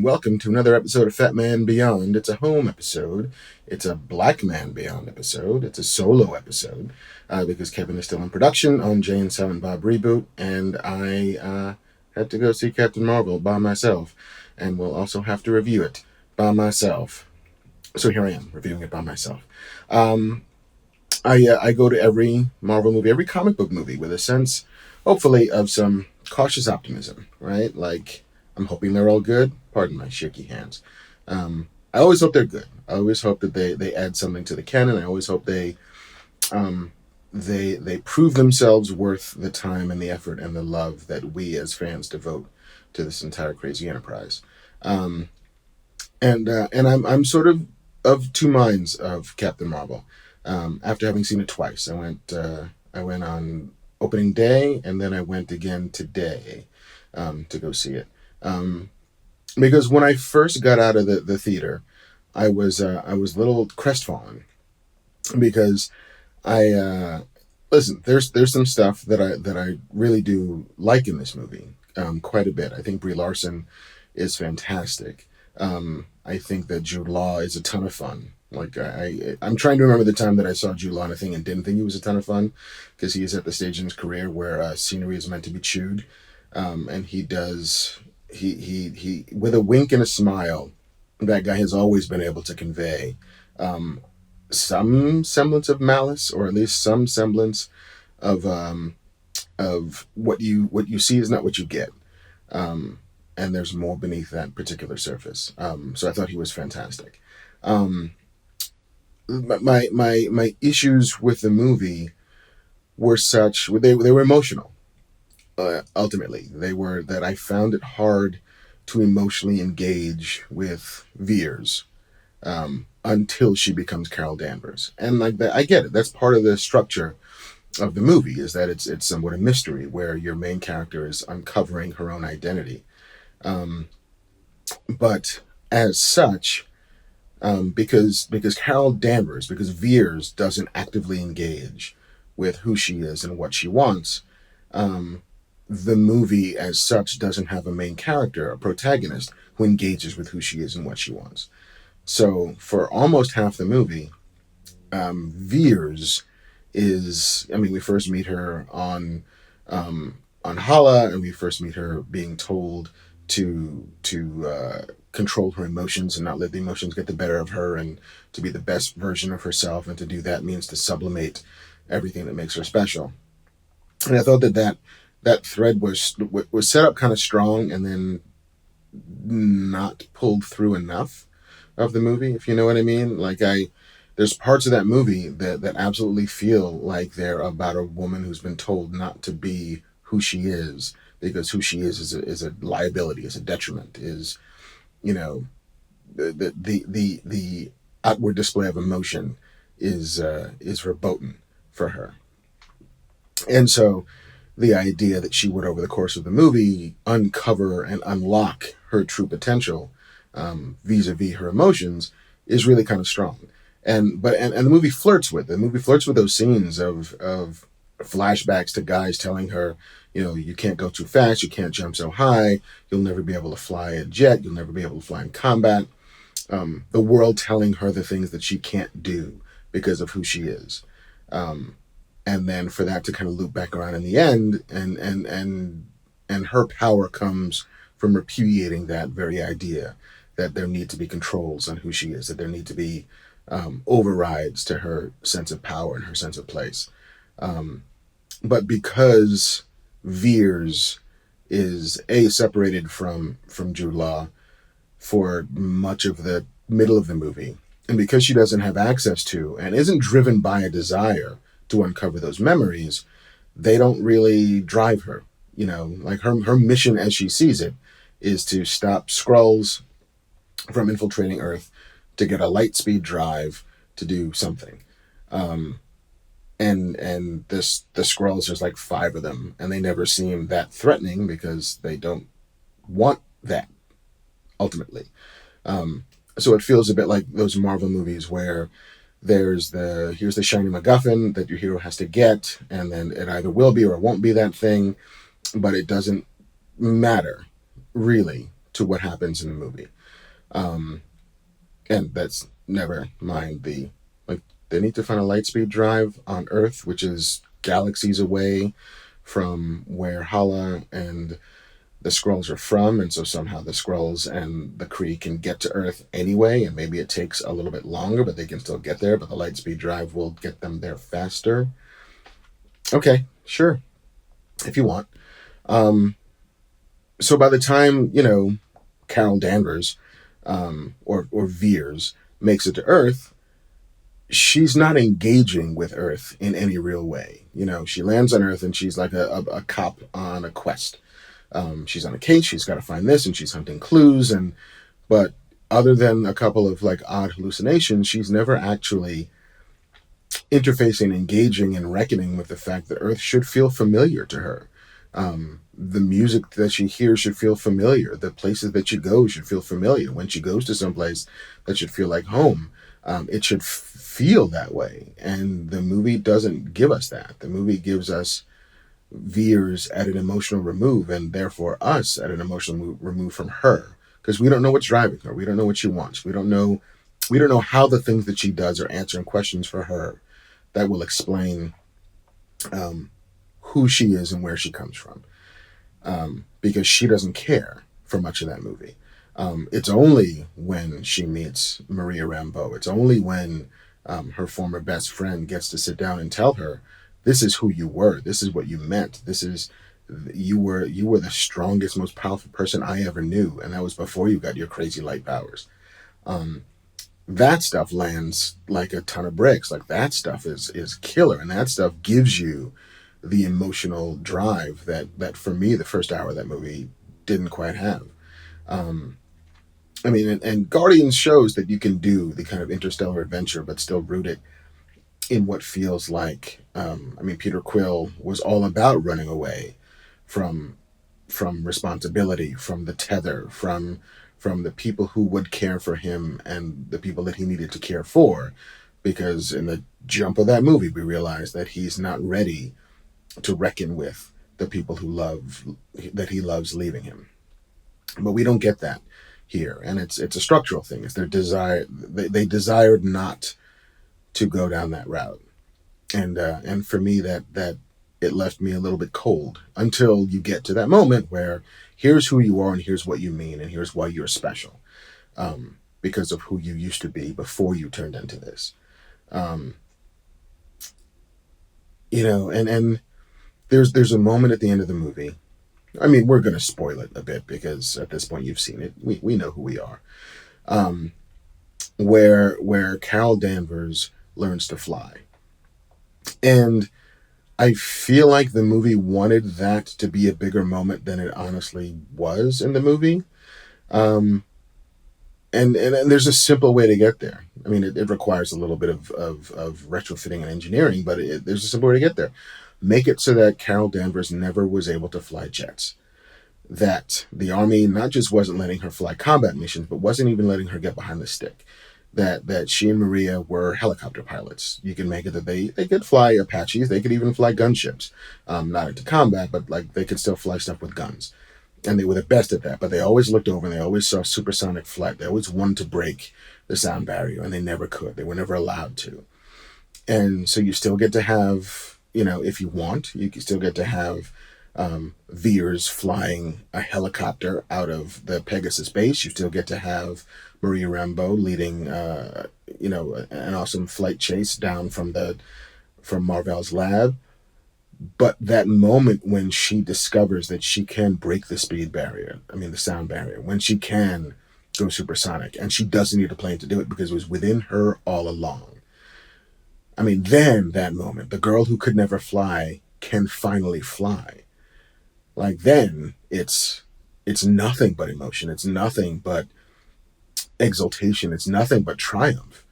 and welcome to another episode of Fatman Beyond. It's a home episode. It's a Blackman Beyond episode. It's a solo episode because Kevin is still in production on Jay and Silent Bob reboot, and I had to go see Captain Marvel by myself, and will also have to review it by myself. So here I am reviewing it by myself. I go to every Marvel movie, every comic book movie, with a sense, hopefully, of some cautious optimism, right? Like, I'm hoping they're all good. Pardon my shaky hands. I always hope they're good. I always hope that they add something to the canon. I always hope they prove themselves worth the time and the effort and the love that we as fans devote to this entire crazy enterprise. And I'm sort of two minds of Captain Marvel. After having seen it twice, I went on opening day, and then I went again today to go see it. Because when I first got out of the theater, I was a little crestfallen because listen. There's some stuff that I really do like in this movie, quite a bit. I think Brie Larson is fantastic. I think that Jude Law is a ton of fun. Like I'm trying to remember the time that I saw Jude Law in a thing and didn't think he was a ton of fun, because he is at the stage in his career where scenery is meant to be chewed, and he does he with a wink and a smile, that guy has always been able to convey some semblance of malice, or at least some semblance of what you see is not what you get. And there's more beneath that particular surface. So I thought he was fantastic. My issues with the movie were such, they were emotional. Ultimately, they were that I found it hard to emotionally engage with Veers until she becomes Carol Danvers, and like that, I get it. That's part of the structure of the movie, is that it's somewhat a mystery where your main character is uncovering her own identity. But as such, because Carol Danvers, because Veers doesn't actively engage with who she is and what she wants, the movie as such doesn't have a main character, a protagonist, who engages with who she is and what she wants. So for almost half the movie, Veers is, I mean, we first meet her on Hala, and we first meet her being told to control her emotions and not let the emotions get the better of her, and to be the best version of herself, and to do that means to sublimate everything that makes her special. And I thought that thread was set up kind of strong, and then not pulled through enough of the movie, if you know what I mean. Like, there's parts of that movie that absolutely feel like they're about a woman who's been told not to be who she is, because who she is a liability, is a detriment, is, you know, the outward display of emotion is verboten for her. And so the idea that she would, over the course of the movie, uncover and unlock her true potential, vis-a-vis her emotions, is really kind of strong. And the movie flirts with those scenes of flashbacks to guys telling her, you know, you can't go too fast, you can't jump so high, you'll never be able to fly a jet, you'll never be able to fly in combat. The world telling her the things that she can't do because of who she is. And then for that to kind of loop back around in the end, and her power comes from repudiating that very idea, that there need to be controls on who she is, that there need to be overrides to her sense of power and her sense of place. But because Veers is separated from Jude Law for much of the middle of the movie, and because she doesn't have access to and isn't driven by a desire to uncover those memories, they don't really drive her. You know, like her mission as she sees it is to stop Skrulls from infiltrating Earth, to get a light speed drive to do something. And the Skrulls, there's like 5 of them, and they never seem that threatening because they don't want that ultimately. So it feels a bit like those Marvel movies where here's the shiny MacGuffin that your hero has to get, and then it either will be or it won't be that thing, but it doesn't matter really to what happens in the movie. And that's never mind the, like, they need to find a lightspeed drive on Earth, which is galaxies away from where Hala and the Skrulls are from, and so somehow the Skrulls and the Kree can get to Earth anyway, and maybe it takes a little bit longer, but they can still get there, but the lightspeed drive will get them there faster. Okay, sure, if you want. So by the time, Carol Danvers, or Veers, makes it to Earth, she's not engaging with Earth in any real way. She lands on Earth and she's like a cop on a quest. She's on a case, she's got to find this, and she's hunting clues, but other than a couple of like odd hallucinations, she's never actually interfacing, engaging, and reckoning with the fact that Earth should feel familiar to her. The music that she hears should feel familiar. The places that she goes should feel familiar. When she goes to someplace that should feel like home, it should feel that way. And the movie doesn't give us that. The movie gives us Veers at an emotional remove, and therefore us at an emotional remove from her, because we don't know what's driving her. We don't know what she wants. We don't know how the things that she does are answering questions for her that will explain who she is and where she comes from, because she doesn't care for much of that movie. It's only when she meets Maria Rambeau, it's only when her former best friend gets to sit down and tell her, this is who you were. This is what you meant. You were the strongest, most powerful person I ever knew, and that was before you got your crazy light powers. That stuff lands like a ton of bricks. Like, that stuff is killer, and that stuff gives you the emotional drive that for me, the first hour of that movie didn't quite have. And Guardians shows that you can do the kind of interstellar adventure, but still root it in what feels like, Peter Quill was all about running away from responsibility, from the tether, from the people who would care for him and the people that he needed to care for. Because in the jump of that movie, we realize that he's not ready to reckon with the people that he loves leaving him. But we don't get that here, and it's a structural thing. It's their desire. They desired not to go down that route, and for me, that it left me a little bit cold until you get to that moment where here's who you are and here's what you mean and here's why you're special, because of who you used to be before you turned into this. And there's a moment at the end of the movie. We're going to spoil it a bit because at this point you've seen it. We know who we are. Where Carol Danvers learns to fly. And I feel like the movie wanted that to be a bigger moment than it honestly was in the movie. And there's a simple way to get there. It requires a little bit of retrofitting and engineering, but there's a simple way to get there. Make it so that Carol Danvers never was able to fly jets. That the Army not just wasn't letting her fly combat missions, but wasn't even letting her get behind the stick. That she and Maria were helicopter pilots. You can make it that they could fly Apaches, they could even fly gunships. Not into combat, but like they could still fly stuff with guns. And they were the best at that, but they always looked over and they always saw supersonic flight. They always wanted to break the sound barrier, and they never could. They were never allowed to. And so you still get to have, if you want, you can still get to have Veers flying a helicopter out of the Pegasus base. You still get to have Maria Rambeau leading, an awesome flight chase down from Mar-Vell's lab. But that moment when she discovers that she can break the speed barrier, the sound barrier, when she can go supersonic, and she doesn't need a plane to do it because it was within her all along. Then that moment, the girl who could never fly can finally fly. Like, then it's nothing but emotion. It's nothing but exultation. It's nothing but triumph.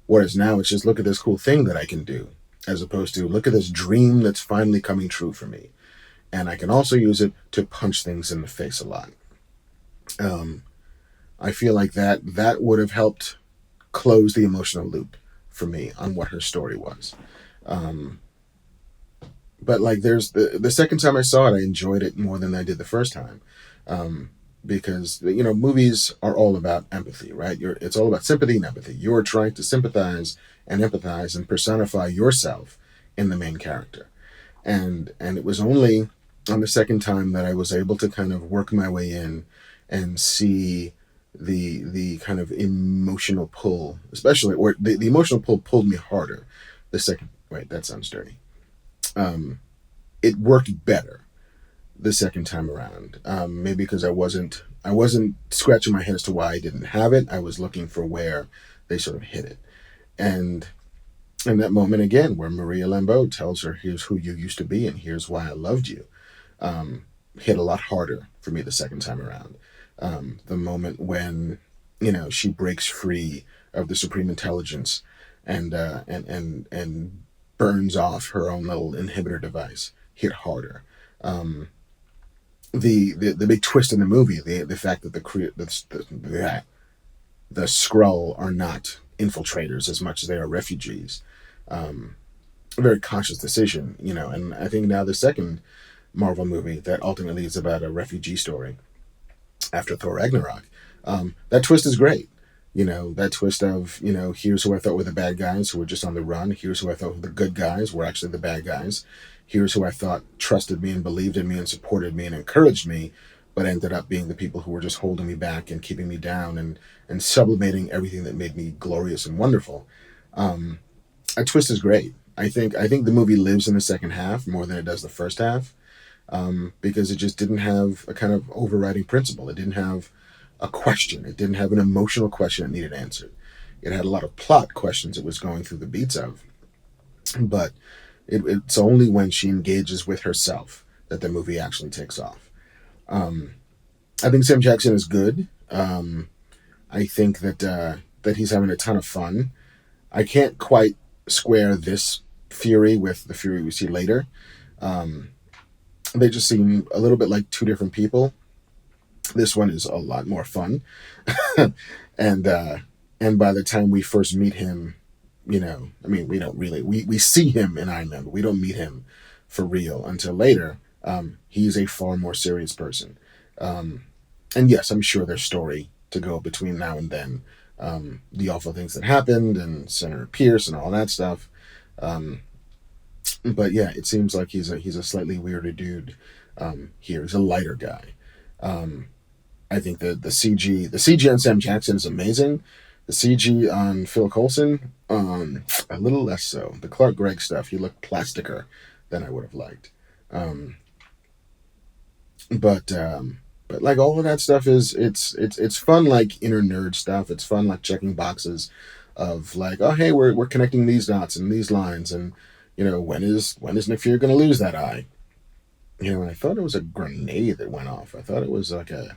Whereas now it's just, look at this cool thing that I can do, as opposed to look at this dream that's finally coming true for me. And I can also use it to punch things in the face a lot. I feel like that would have helped close the emotional loop for me on what her story was. But like, there's the second time I saw it, I enjoyed it more than I did the first time. because movies are all about empathy, right? It's all about sympathy and empathy. You're trying to sympathize and empathize and personify yourself in the main character. And it was only on the second time that I was able to kind of work my way in and see the kind of emotional pull, especially, or the emotional pull pulled me harder the second. Wait, that sounds dirty. Um, it worked better the second time around. Maybe because I wasn't scratching my head as to why I didn't have it. I was looking for where they sort of hit it, and that moment again where Maria Lambeau tells her, "Here's who you used to be, and here's why I loved you," um, hit a lot harder for me the second time around. The moment when she breaks free of the Supreme Intelligence and burns off her own little inhibitor device hit harder. Um, the big twist in the movie, the fact that the Skrull are not infiltrators as much as they are refugees. Um, a very conscious decision, and I think now the second Marvel movie that ultimately is about a refugee story after Thor Ragnarok. That twist is great. That twist of, here's who I thought were the bad guys who were just on the run. Here's who I thought were the good guys were actually the bad guys. Here's who I thought trusted me and believed in me and supported me and encouraged me, but ended up being the people who were just holding me back and keeping me down and sublimating everything that made me glorious and wonderful. Um, a twist is great. I think the movie lives in the second half more than it does the first half, because it just didn't have a kind of overriding principle. It didn't have a question. It didn't have an emotional question that needed answered. It had a lot of plot questions it was going through the beats of, but it's only when she engages with herself that the movie actually takes off. Um, I think Sam Jackson is good. I think that he's having a ton of fun. I can't quite square this Fury with the Fury we see later. Um, they just seem a little bit like two different people. This one is a lot more fun, and and by the time we first meet him, I mean, we don't really we see him in Iron Man, but we don't meet him for real until later. He's a far more serious person, um, and yes, I'm sure there's story to go between now and then. The awful things that happened and Senator Pierce and all that stuff. Um, but yeah, it seems like he's a slightly weirder dude. Here, he's a lighter guy. Um, I think the CG on Sam Jackson is amazing. The CG on Phil Coulson, a little less so. The Clark Gregg stuff, he looked plastiner than I would have liked. Um, but like all of that stuff it's fun, like inner nerd stuff. It's fun, like checking boxes of like, oh hey, we're connecting these dots and these lines, and when is Nick Fury going to lose that eye? And I thought it was a grenade that went off. I thought it was like a,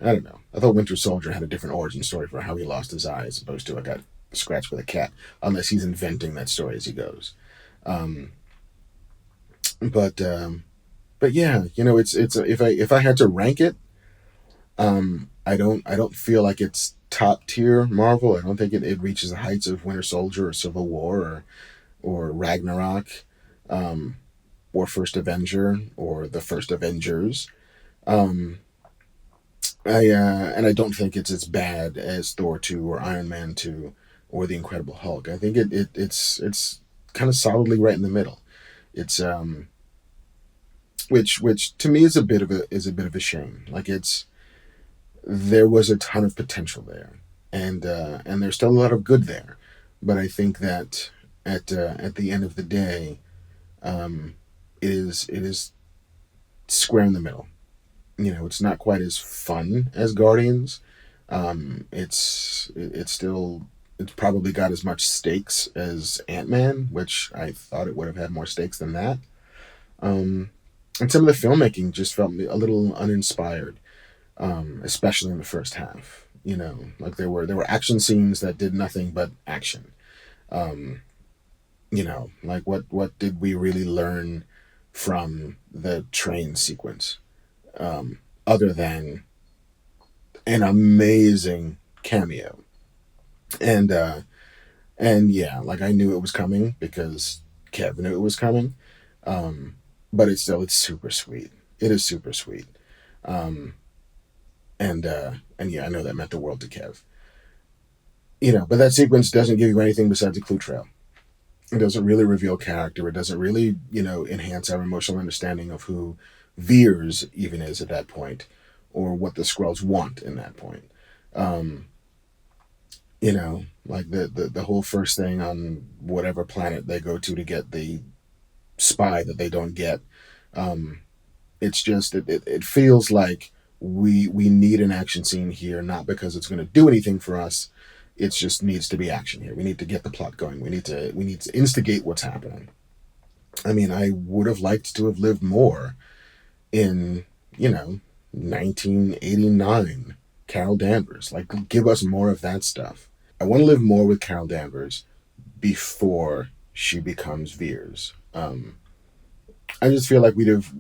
I don't know. I thought Winter Soldier had a different origin story for how he lost his eye as opposed to I got scratched with a cat, unless he's inventing that story as he goes. Um, but but yeah, it's if I had to rank it, I don't feel like it's top tier Marvel. I don't think it reaches the heights of Winter Soldier or Civil War or Ragnarok, um, or First Avenger or the First Avengers. Um, and I don't think it's as bad as Thor 2 or Iron Man 2 or the Incredible Hulk. I think it's kind of solidly right in the middle. It's which to me is a bit of a shame. Like there was a ton of potential there, and there's still a lot of good there, but I think that at the end of the day, um, it is square in the middle. It's not quite as fun as Guardians. It's probably got as much stakes as Ant-Man, which I thought it would have had more stakes than that. Um, and some of the filmmaking just felt a little uninspired, especially in the first half. Like there were action scenes that did nothing but action. Um, like what did we really learn from the train sequence, other than an amazing cameo? And yeah, like I knew it was coming because Kev knew it was coming. Um, but it's super sweet. It is super sweet. Um, And yeah, I know that meant the world to Kev. But that sequence doesn't give you anything besides a clue trail. It doesn't really reveal character. It doesn't really, enhance our emotional understanding of who Veers even is at that point, or what the Skrulls want in that point. Um, like the whole first thing on whatever planet they go to get the spy that they don't get. Um, it's just it feels like we need an action scene here, not because it's going to do anything for us. It just needs to be action here. We need to get the plot going. We need to instigate what's happening. I mean, I would have liked to have lived more in 1989 Carol Danvers. Like, give us more of that stuff. I want to live more with Carol Danvers before she becomes Veers. I just feel like we'd have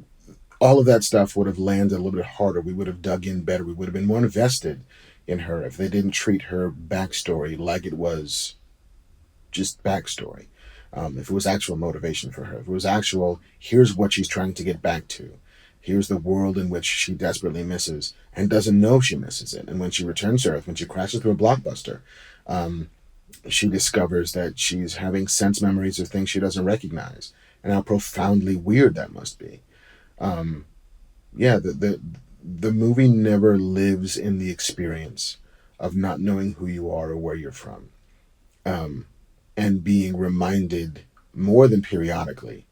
all of that stuff would have landed a little bit harder. We would have dug in better. We would have been more invested in her if they didn't treat her backstory like it was just backstory. If it was actual motivation for her, if it was actual, here's what she's trying to get back to. Here's the world in which she desperately misses and doesn't know she misses it. And when she returns to Earth, when she crashes through a blockbuster, she discovers that she's having sense memories of things she doesn't recognize, and how profoundly weird that must be. Yeah, the movie never lives in the experience of not knowing who you are or where you're from, and being reminded more than periodically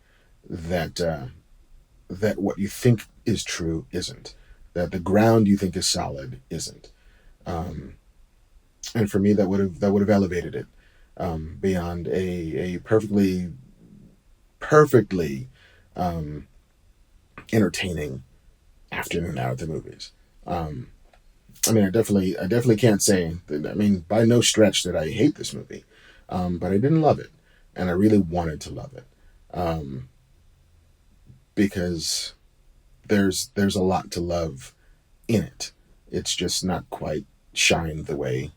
that that what you think is true isn't, that the ground you think is solid isn't. And for me, that would have elevated it beyond a perfectly entertaining afternoon out at the movies. I mean, I definitely can't say that. I mean, by no stretch that I hate this movie, but I didn't love it, and I really wanted to love it, because there's a lot to love in it. It's just not quite shined the way,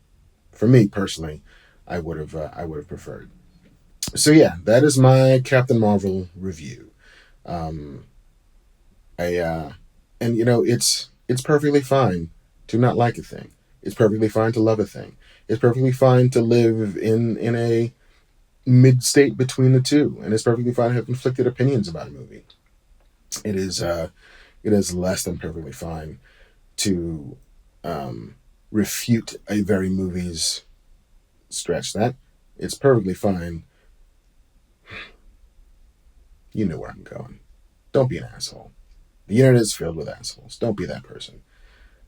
for me personally, I would have preferred. So yeah, that is my Captain Marvel review. Um, I and it's perfectly fine to not like a thing. It's perfectly fine to love a thing. It's perfectly fine to live in a mid state between the two, and it's perfectly fine to have conflicted opinions about a movie. It is less than perfectly fine to refute a very movie's stretch. That it's perfectly fine. You know where I'm going. Don't be an asshole. The internet is filled with assholes. Don't be that person.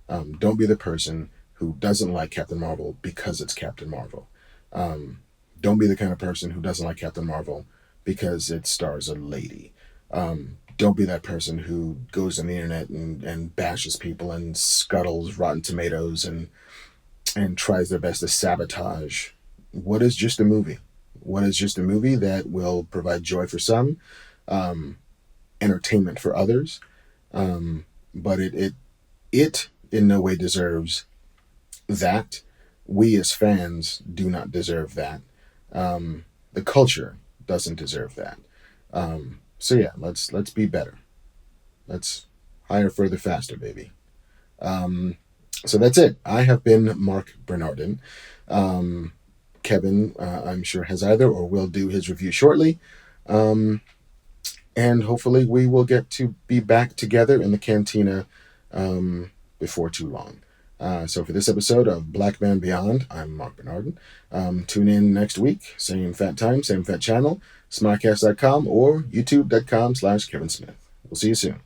Don't be the person who doesn't like Captain Marvel because it's Captain Marvel. Don't be the kind of person who doesn't like Captain Marvel because it stars a lady. Don't be that person who goes on the internet and bashes people and scuttles Rotten Tomatoes and tries their best to sabotage what is just a movie. What is just a movie that will provide joy for some, entertainment for others, but it in no way deserves that. We as fans do not deserve that. The culture doesn't deserve that. So yeah, let's be better. Let's higher, further, faster, baby. So that's it. I have been Marc Bernardin. Kevin, I'm sure, has either or will do his review shortly. And hopefully we will get to be back together in the cantina before too long. So for this episode of Blackman Beyond, I'm Marc Bernardin. Tune in next week, same fat time, same fat channel, smodcast.com or youtube.com/Kevin Smith. We'll see you soon.